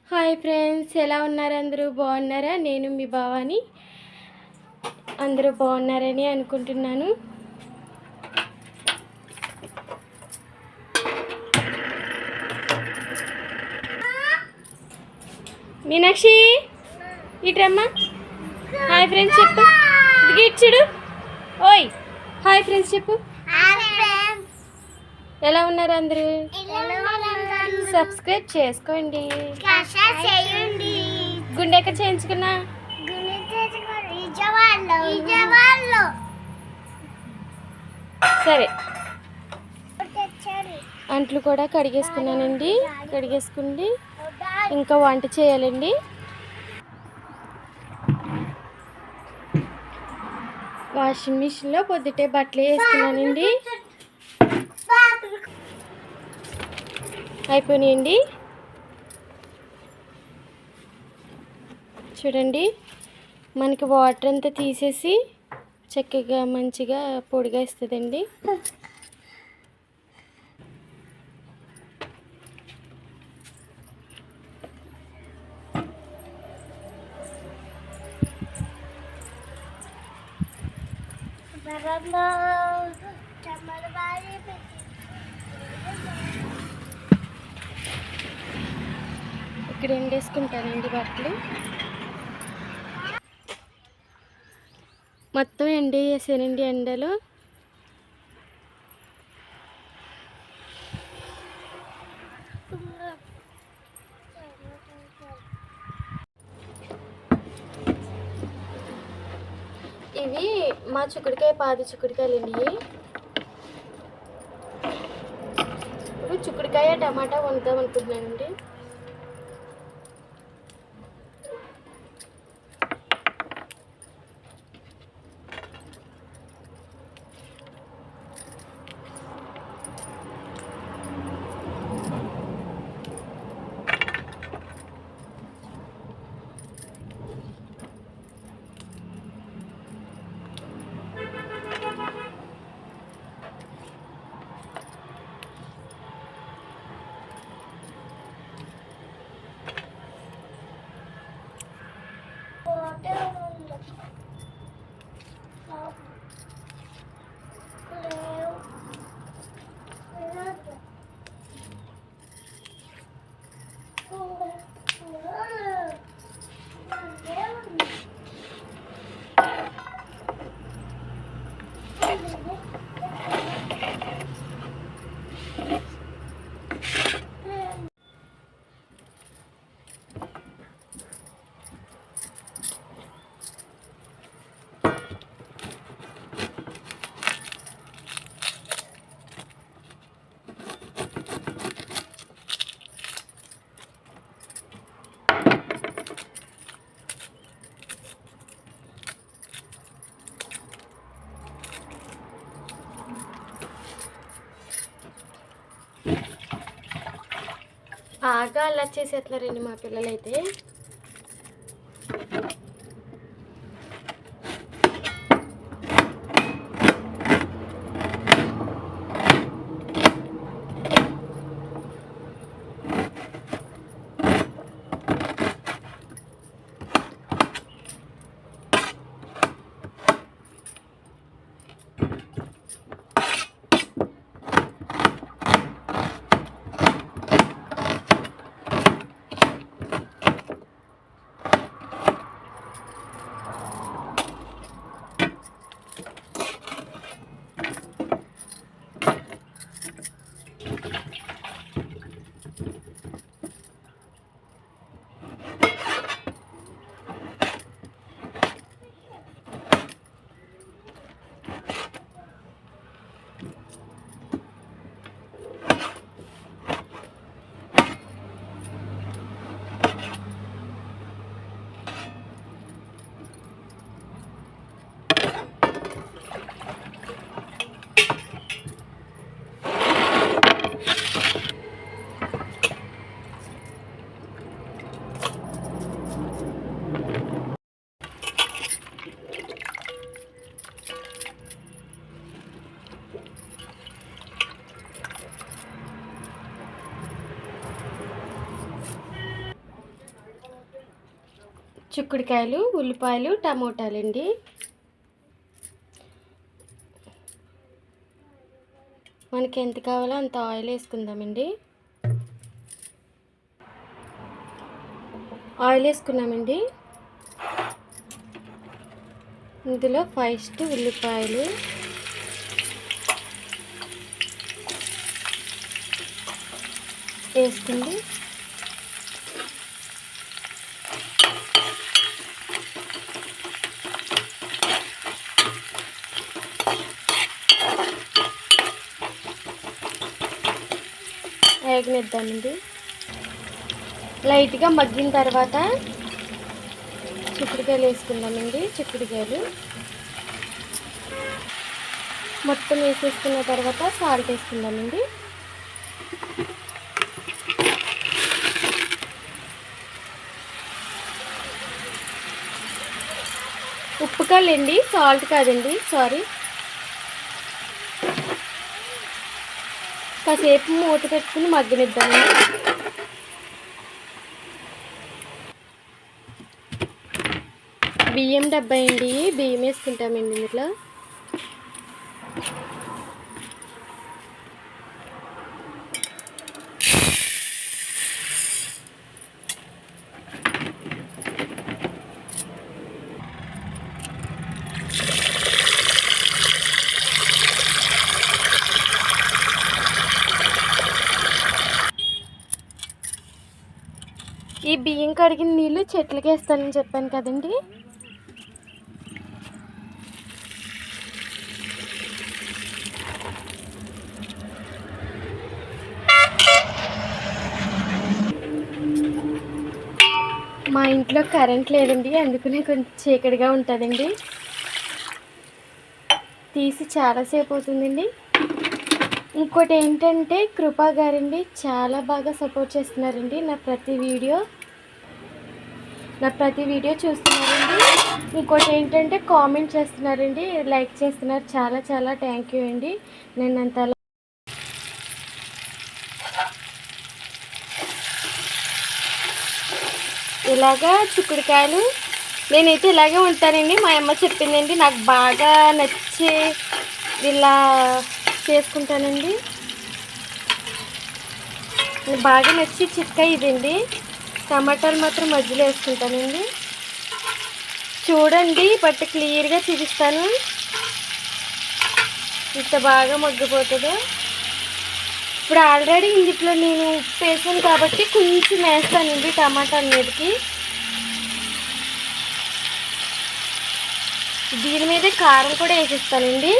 Hi friends, ఎలా ఉన్నారు? అందరూ బాగున్నారా? నేను మీ భావాని. అందరూ బాగున్నారని అనుకుంటున్నాను. మీనాక్షి ఇట్రమ్మా. హాయ్ ఫ్రెండ్స్ చెప్పు. చూడు. ఓయ్ హాయ్ ఫ్రెండ్స్ చెప్పు. ఎలా ఉన్నారు అందరూ? సబ్స్క్రైబ్ చేసుకోండి. గుండె ఎక్కడ చేయించుకున్నా? సరే, అంట్లు కూడా కడిగేసుకున్నానండి. కడిగేసుకుండి ఇంకా వంట చేయాలండి. వాషింగ్ మిషన్లో పొద్దుటే బట్టలు వేసుకున్నానండి. అయిపోయినాయండి. చూడండి, మనకి వాటర్ అంతా తీసేసి చక్కగా మంచిగా పొడిగా ఇస్తుందండి. ఇక్కడ ఎండేసుకుంటానండి బట్టలు. మొత్తం ఎండేసానండి ఎండలో. ఇవి మా చిక్కుడుకాయ పాది చిక్కుడుకాయలండి. ఇప్పుడు చిక్కుడుకాయ టమాటా వండుదాం అనుకుంటున్నానండి. బాగా అల్లరి చేసేస్తున్నారండి మా పిల్లలైతే. చిక్కుడుకాయలు, ఉల్లిపాయలు, టమోటాలు అండి. మనకి ఎంత కావాలో అంత ఆయిల్ వేసుకుందామండి. ఆయిల్ వేసుకున్నామండి. ఇందులో ఫస్ట్ ఉల్లిపాయలు, వేసుకుంది వేగనిద్దామండి. లైట్గా మగ్గిన తర్వాత చిక్కుడుకాయలు వేసుకుందామండి. చిక్కుడుకాయలు మొత్తం వేసేసుకున్న తర్వాత సాల్ట్ వేసుకుందామండి. ఉప్పు కాళ్ళండి, సాల్ట్ కాదండి, సారీ. కాసేపు మూత పెట్టుకుని మగ్గనిద్దామండి. బియ్యం డబ్బా అండి, బియ్యం వేసుకుంటామండి ఇందులో. ఈ బియ్యం కడిగిన నీళ్ళు చెట్లకి వేస్తానని చెప్పాను కదండి. మా ఇంట్లో కరెంట్ లేదండి, అందుకనే కొంచెం చీకటిగా ఉంటుందండి. తీసి చాలాసేపు అవుతుందండి. ఇంకోటి ఏంటంటే కృపా గారండి చాలా బాగా సపోర్ట్ చేస్తున్నారండి. నా ప్రతి వీడియో చూస్తున్నారండి. ఇంకోటి ఏంటంటే కామెంట్ చేస్తున్నారండి, లైక్ చేస్తున్నారు. చాలా చాలా థ్యాంక్ యూ అండి. నేను అంత ఇలాగా చిక్కుడుకాయలు నేనైతే ఇలాగే ఉంటానండి. మా అమ్మ చెప్పిందండి, నాకు బాగా నచ్చి ఇలా చేసుకుంటానండి. బాగా నచ్చి చిక్క ఇదండి. టమాటాలు మాత్రం మధ్యలో వేసుకుంటానండి. చూడండి, బట్ క్లియర్గా చూపిస్తాను ఇంత బాగా మగ్గిపోతుందో. ఇప్పుడు ఆల్రెడీ ఇందులో నేను ఉప్పు వేసాను కాబట్టి కొంచెం వేస్తానండి టమాటాల మీదకి. దీని మీద కారం కూడా వేసేస్తానండి.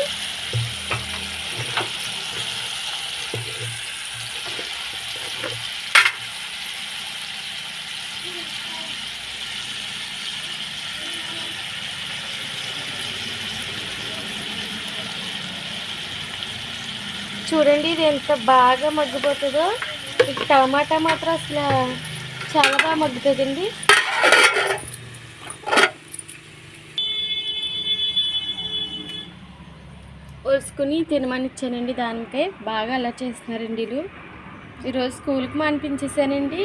చూడండి ఇది ఎంత బాగా మగ్గిపోతుందో. ఈ టమాటా మాత్రం అసలు చాలా బాగా మగ్గుతుందండి. ఒలుసుకుని తినమని ఇచ్చానండి. దానికై బాగా అలా చేస్తున్నారండి వీళ్ళు. ఈరోజు స్కూల్కి మానిపించేసానండి.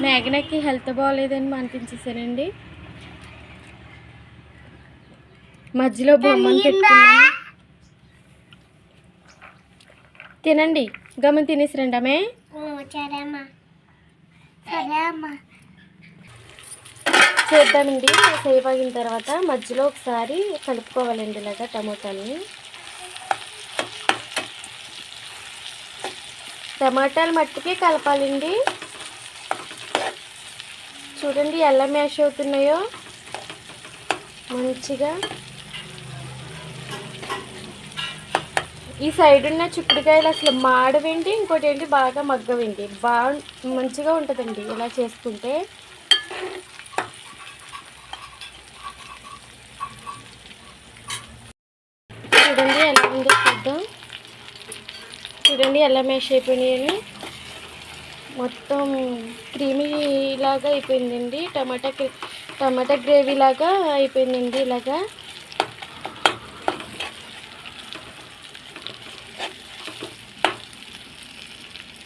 మేఘనకి హెల్త్ బాగోలేదని మానిపించేసానండి. మధ్యలో బొమ్మను పెట్టుకున్నాను. తినండి, గమని తినేసి రండి. ఆమె చేద్దామండి. సేపు ఆగిన తర్వాత మధ్యలో ఒకసారి కలుపుకోవాలండి ఇలాగా టమోటాలని. టమాటాలు మట్టికి కలపాలండి. చూడండి ఎలా మ్యాష్ అవుతున్నాయో మంచిగా. ఈ సైడ్ ఉన్న చిక్కుడుకాయలు అసలు మాడవండి, ఇంకోటి ఏంటి బాగా మగ్గవండి. బాగా మంచిగా ఉంటుందండి ఇలా చేసుకుంటే. చూడండి ఎలా ఉందో చూద్దాం. చూడండి ఎలా మ్యాష్ అయిపోయినాయని. మొత్తం క్రీమీ లాగా అయిపోయిందండి. టమాటా గ్రేవీ లాగా అయిపోయిందండి ఇలాగా.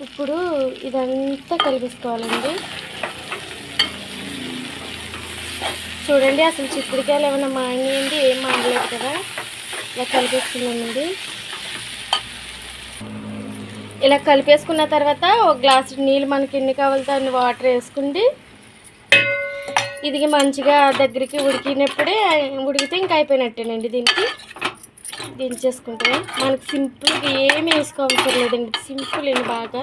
ఇప్పుడు ఇదంతా కలిపేసుకోవాలండి. చూడండి అసలు చిక్కుడుకాయలు ఏమైనా మాడినాయండి, ఏం మాడలేదు కదా. ఇలా కలిపేసుకున్నామండి. ఇలా కలిపేసుకున్న తర్వాత ఒక గ్లాసు నీళ్ళు మనకి ఎన్ని కావాలితే అన్ని వాటర్ వేసుకుండి ఇది మంచిగా దగ్గరికి ఉడికితే ఇంకా అయిపోయినట్టేనండి. దీనికి దించేసుకుంటే మనకు సింపుల్గా ఏమి వేసుకోవసరం లేదండి. సింపుల్ అండి. బాగా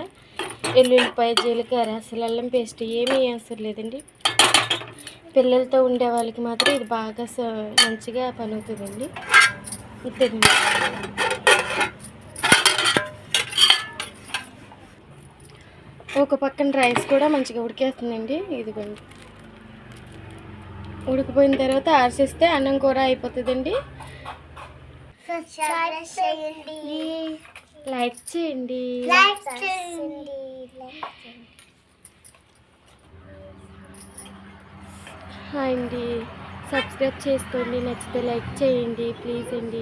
ఎల్లుల్లిపాయ, జీలకర్ర, అసలు అల్లం పేస్ట్ ఏమీ అవసరం లేదండి. పిల్లలతో ఉండే వాళ్ళకి మాత్రం ఇది బాగా మంచిగా పని అవుతుందండి. ఇంతేనండి. ఒక పక్కన రైస్ కూడా మంచిగా ఉడికేస్తుందండి. ఇదిగోండి, ఉడికిపోయిన తర్వాత ఆర్చేస్తే అన్నం కూర అయిపోతుందండి. లైక్ చేయండి. హాయ్ అండి, సబ్స్క్రైబ్ చేసుకోండి. నచ్చితే లైక్ చేయండి ప్లీజ్ అండి.